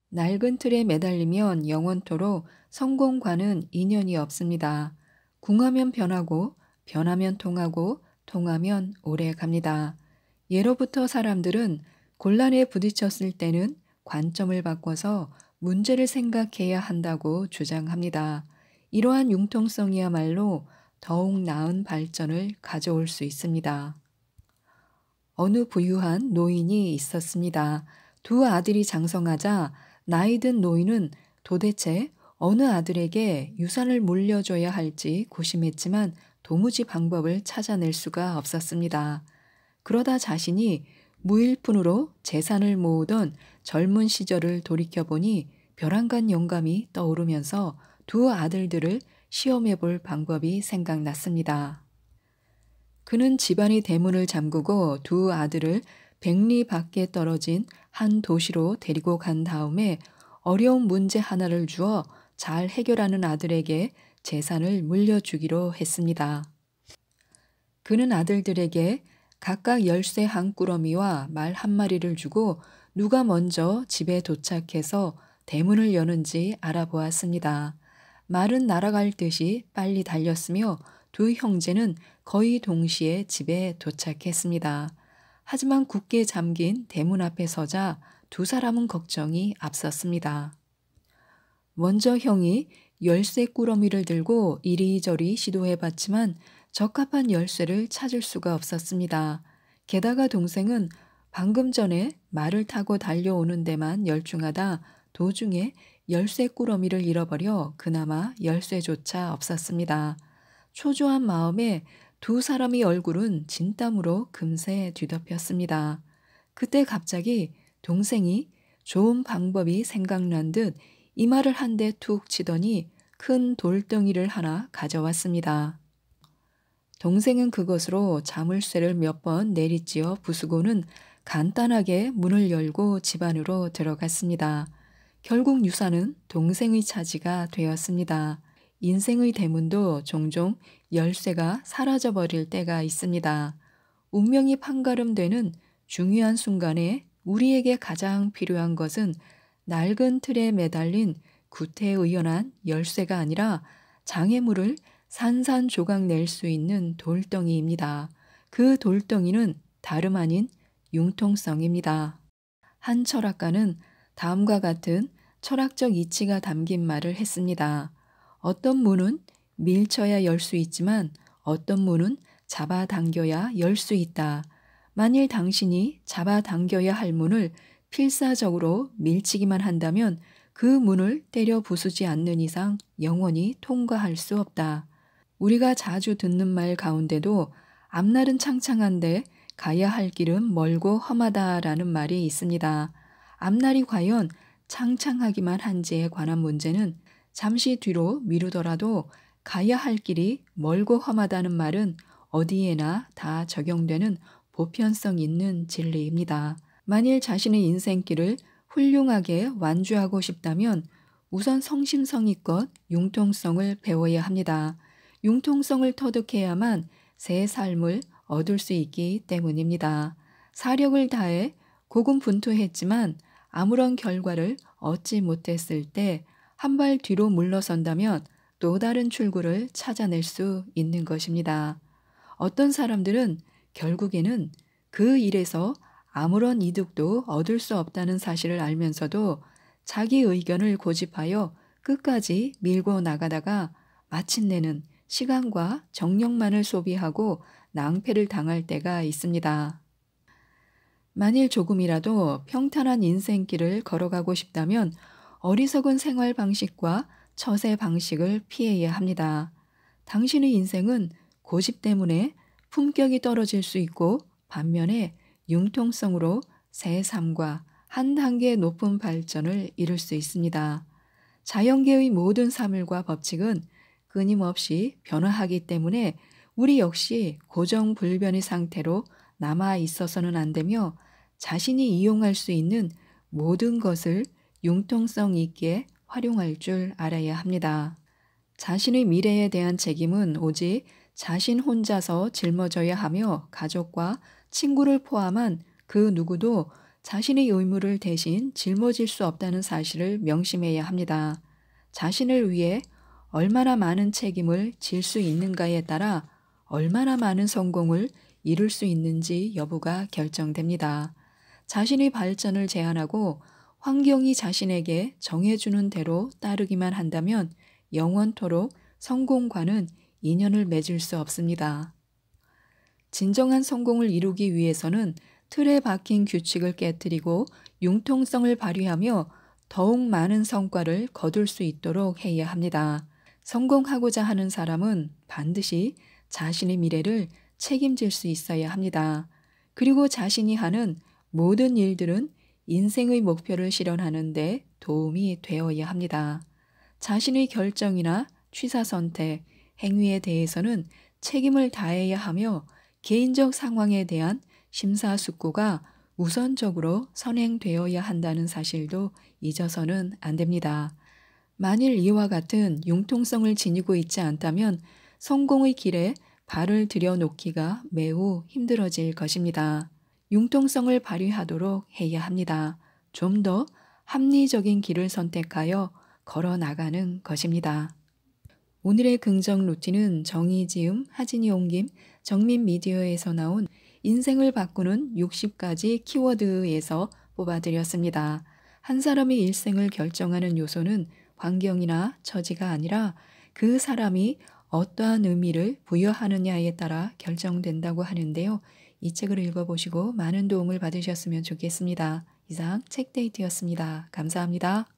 낡은 틀에 매달리면 영원토록 성공과는 인연이 없습니다. 궁하면 변하고, 변하면 통하고, 통하면 오래 갑니다. 예로부터 사람들은 곤란에 부딪혔을 때는 관점을 바꿔서 문제를 생각해야 한다고 주장합니다. 이러한 융통성이야말로 더욱 나은 발전을 가져올 수 있습니다. 어느 부유한 노인이 있었습니다. 두 아들이 장성하자 나이 든 노인은 도대체 어느 아들에게 유산을 물려줘야 할지 고심했지만 도무지 방법을 찾아낼 수가 없었습니다. 그러다 자신이 무일푼으로 재산을 모으던 젊은 시절을 돌이켜보니 벼랑간 영감이 떠오르면서 두 아들들을 시험해 볼 방법이 생각났습니다. 그는 집안의 대문을 잠그고 두 아들을 백리 밖에 떨어진 한 도시로 데리고 간 다음에 어려운 문제 하나를 주어 잘 해결하는 아들에게 재산을 물려주기로 했습니다. 그는 아들들에게 각각 열쇠 한 꾸러미와 말 한 마리를 주고 누가 먼저 집에 도착해서 대문을 여는지 알아보았습니다. 말은 날아갈 듯이 빨리 달렸으며 두 형제는 거의 동시에 집에 도착했습니다. 하지만 굳게 잠긴 대문 앞에 서자 두 사람은 걱정이 앞섰습니다. 먼저 형이 열쇠 꾸러미를 들고 이리저리 시도해봤지만 적합한 열쇠를 찾을 수가 없었습니다. 게다가 동생은 방금 전에 말을 타고 달려오는 데만 열중하다 도중에 열쇠 꾸러미를 잃어버려 그나마 열쇠조차 없었습니다. 초조한 마음에 두 사람의 얼굴은 진땀으로 금세 뒤덮였습니다. 그때 갑자기 동생이 좋은 방법이 생각난 듯 이마를 한 대 툭 치더니 큰 돌덩이를 하나 가져왔습니다. 동생은 그것으로 자물쇠를 몇 번 내리찌어 부수고는 간단하게 문을 열고 집 안으로 들어갔습니다. 결국 유산은 동생의 차지가 되었습니다. 인생의 대문도 종종 열쇠가 사라져버릴 때가 있습니다. 운명이 판가름되는 중요한 순간에 우리에게 가장 필요한 것은 낡은 틀에 매달린 구태의연한 열쇠가 아니라 장애물을 산산조각 낼 수 있는 돌덩이입니다. 그 돌덩이는 다름 아닌 융통성입니다. 한 철학가는 다음과 같은 철학적 이치가 담긴 말을 했습니다. 어떤 문은 밀쳐야 열 수 있지만 어떤 문은 잡아당겨야 열 수 있다. 만일 당신이 잡아당겨야 할 문을 필사적으로 밀치기만 한다면 그 문을 때려 부수지 않는 이상 영원히 통과할 수 없다. 우리가 자주 듣는 말 가운데도 앞날은 창창한데 가야 할 길은 멀고 험하다라는 말이 있습니다. 앞날이 과연 창창하기만 한지에 관한 문제는 잠시 뒤로 미루더라도 가야 할 길이 멀고 험하다는 말은 어디에나 다 적용되는 보편성 있는 진리입니다. 만일 자신의 인생길을 훌륭하게 완주하고 싶다면 우선 성심성의껏 융통성을 배워야 합니다. 융통성을 터득해야만 새 삶을 얻을 수 있기 때문입니다. 사력을 다해 고군분투했지만 아무런 결과를 얻지 못했을 때 한 발 뒤로 물러선다면 또 다른 출구를 찾아낼 수 있는 것입니다. 어떤 사람들은 결국에는 그 일에서 아무런 이득도 얻을 수 없다는 사실을 알면서도 자기 의견을 고집하여 끝까지 밀고 나가다가 마침내는 시간과 정력만을 소비하고 낭패를 당할 때가 있습니다. 만일 조금이라도 평탄한 인생길을 걸어가고 싶다면 어리석은 생활 방식과 처세 방식을 피해야 합니다. 당신의 인생은 고집 때문에 품격이 떨어질 수 있고 반면에 융통성으로 새 삶과 한 단계 높은 발전을 이룰 수 있습니다. 자연계의 모든 사물과 법칙은 끊임없이 변화하기 때문에 우리 역시 고정불변의 상태로 남아 있어서는 안 되며 자신이 이용할 수 있는 모든 것을 융통성 있게 활용할 줄 알아야 합니다. 자신의 미래에 대한 책임은 오직 자신 혼자서 짊어져야 하며 가족과 친구를 포함한 그 누구도 자신의 의무를 대신 짊어질 수 없다는 사실을 명심해야 합니다. 자신을 위해 얼마나 많은 책임을 질 수 있는가에 따라 얼마나 많은 성공을 이룰 수 있는지 여부가 결정됩니다. 자신의 발전을 제한하고 환경이 자신에게 정해주는 대로 따르기만 한다면 영원토록 성공과는 인연을 맺을 수 없습니다. 진정한 성공을 이루기 위해서는 틀에 박힌 규칙을 깨뜨리고 융통성을 발휘하며 더욱 많은 성과를 거둘 수 있도록 해야 합니다. 성공하고자 하는 사람은 반드시 자신의 미래를 책임질 수 있어야 합니다. 그리고 자신이 하는 모든 일들은 인생의 목표를 실현하는 데 도움이 되어야 합니다. 자신의 결정이나 취사 선택, 행위에 대해서는 책임을 다해야 하며 개인적 상황에 대한 심사숙고가 우선적으로 선행되어야 한다는 사실도 잊어서는 안 됩니다. 만일 이와 같은 융통성을 지니고 있지 않다면 성공의 길에 발을 들여놓기가 매우 힘들어질 것입니다. 융통성을 발휘하도록 해야 합니다. 좀 더 합리적인 길을 선택하여 걸어 나가는 것입니다. 오늘의 긍정 루틴은 정의지음, 하진이 옮김, 정민미디어에서 나온 인생을 바꾸는 60가지 키워드에서 뽑아드렸습니다. 한 사람의 일생을 결정하는 요소는 환경이나 처지가 아니라 그 사람이 어떠한 의미를 부여하느냐에 따라 결정된다고 하는데요. 이 책을 읽어보시고 많은 도움을 받으셨으면 좋겠습니다. 이상 책데이트였습니다. 감사합니다.